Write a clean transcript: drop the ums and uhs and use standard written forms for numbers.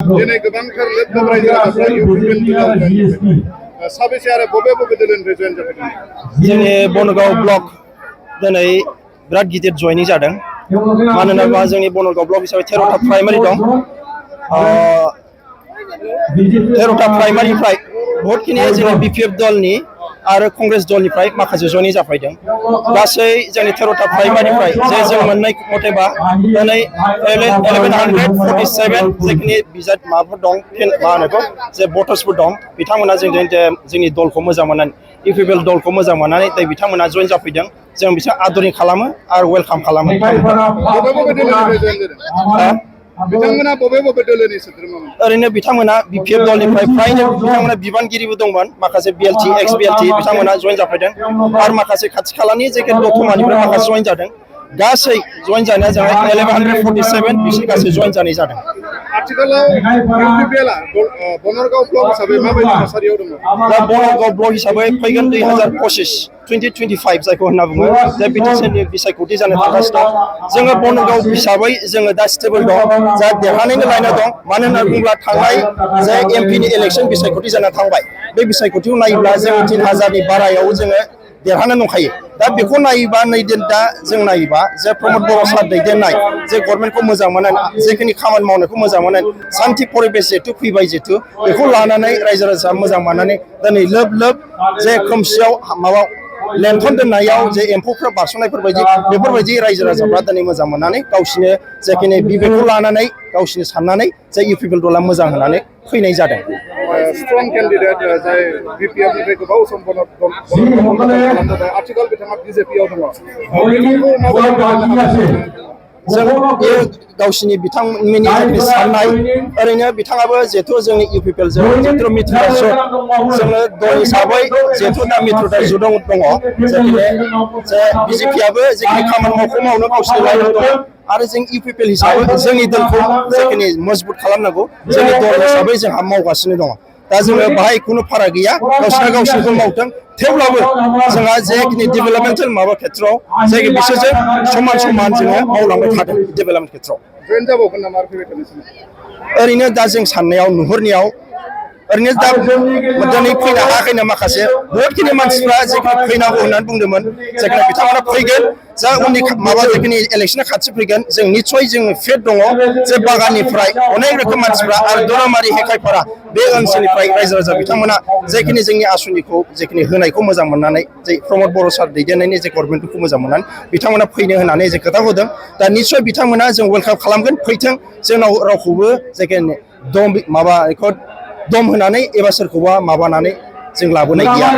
दिनै गोबांथार लोब रायजो राजाफ्रा इउपिपिएल दोलोआव साबेसे आरो बबे बबे दोलोनिफ्राय जयेन जाफैदों? जोंनि बनगाव ब्लक दिनै बिराद गिदिर जयनिं जादों। मानोना जोंनि बनगाव ब्लक हिसाबै 13टा प्राइमारि दं। 13टा प्राइमारिनिफ्राय बहुतखिनि जोंनि बिपिएफ दलनि आरो कंग्रेस दलनिफ्राय माखासे जयनिं जाफैदों। गासै जोंनि 13टा प्राइमारिनिफ्राय जे जों मोननाय मथेबा दिनै 1147 जेखिनि बिजाब माबाफोर दं मा होनो जे भटार्सफोर दं बिथांमोना जोंनि दलखौ मोजां मोननानै इउपिपिएल दलखौ मोजां मोननानै बिथांमोना जयेन जाफैदों। जों बिसोर आदरनि खालामो आरो वेलकाम खालामो। बिथांमोना बबे बबे दोलोनि सोद्रोमामोन? ओरैनो बिथांमोना बिपिएफ दलनिफ्राय फ्रायनो बिथांमोना बिबानगिरिबो दंमोन। माखासे बिएलटि एक्स बिएलटि बिथांमोना जयेन जाफैदों आरो माखासे खाथि खालानि जेखि दतमानिफ्राय माखासे जयेन जादों। गासै जयेन जानाया जाबाय 1147 बिसोर गासै जयेन जानाय जादों। आथिखालाव इउपिपिएलआ बनगाव ब्लक हिसाबै माबायदि थासारियाव दङ? दा बनगाव ब्लक हिसाबै फैगोन 2025 जायखौ होनना बुङो जे बिटिसिनि बिसायख'थि जानो थांगासिनो दं। जोङो बनगाव हिसाबै जोङो दा स्टेबल दं, जा देरहानायनि लाइनाव दं। मानो होनना बुङोब्ला थांनाय जे एमपिनि इलेक्सन बिसायख'थि जाना थांबाय, बे बिसायख'थिखौ नायोब्ला जोङो 3000नि बारायाव जोङो देरहानो दंखायो। दा बेखौ नायोबा दा जों नायोबा जे प्रमद बर' सार दैदेननाय जे गभर्नमेन्टखौ मोजां मोनो, जेखिनि खामानि मावनायखौ मोजां मोनो, सान्थि परिबेस जिहेतु फैबाय जिहेतु बेखौ लानानै रायजो राजा मोजां मोननानै दिनै लोब लोब जे खोमसियाव माबा लेन्थन दोननायाव जे एम्फौफ्रा बेफोरबायदि रायजो राजाफ्रा दिनै मोजां मोननानै गावसिनो जेखिनि बिबेकखौ लानानै गावसिनि साननानै जे इउपिपिएल दला मोजां होनानै फैनाय जादों। स्ट्रं केन्डिडेट जाय बिपिएफनिफ्राय गोबाव सम आथिखाल बिथाङा बिजेपिआव दङ। जों बे गावसिनि बिथांमोननि साननाय ओरैनो बिथाङाबो जिहेथु जोंनि इउपिपिएल जिहेतु मित्र जोङो दल हिसाबै जिहेतु दा मित्रता जुदं दङ। जे बिजेपिआबो जेखिनि खामानि मावनो गावसिनि लाइनाव दङ आरो जों इउपिपिएल हिसाबै जोंनि दलखौ जेखिनि मजबुत खालामनांगौ जोंनि दल हिसाबै जोंहा मावगासिनो दङ। दा जोङो बाहाय खुनु फाराग गैया, गावसिनिखौ मावथों। थेवब्लाबो जोंहा जेखिनि डेभेलपमेन्टेल माबा खेथ्रआव जायखि बिसोरजों समान समान जोङो मावलांबाय थादों डेभेलपमेन्ट खेथ्रआव। ओरैनो दा जों साननायाव नुहुरनायाव ओरैनो दा दिनै फैनो हायाखैनो माखासे बहुतखिनि मानसिफ्रा जेखिनि फैनांगौ होननानै बुंदोंमोन, जेखिनि बिथांमोना फैगोन। जा उननि माबा जेखिनि इलेक्सना खाथि फैगोन, जों निस्सय जोङो फेट दङ जे बागाननिफ्राय अनेक रोखोम मानसिफ्रा आरो दरामारि हेखायफोरा बे ओनसोलनिफ्राय रायजो राजा बिथांमोना जेखिनि जोंनि आसनिखौ जेखिनि होनायखौ मोजां मोननानै जे प्रमद बर' सार दैदेननायनि जे गभर्नमेन्टखौ मोजां मोननानै बिथांमोना फैनो होननानै जे खोथा होदों। दा निस्सय बिथांमोना जों वेलकाम खालामगोन, फैथों। जोंनाव रावखौबो जेखिनि दम होनानै एबा सोरखौबा माबानानै जों लाबोनाय गैया।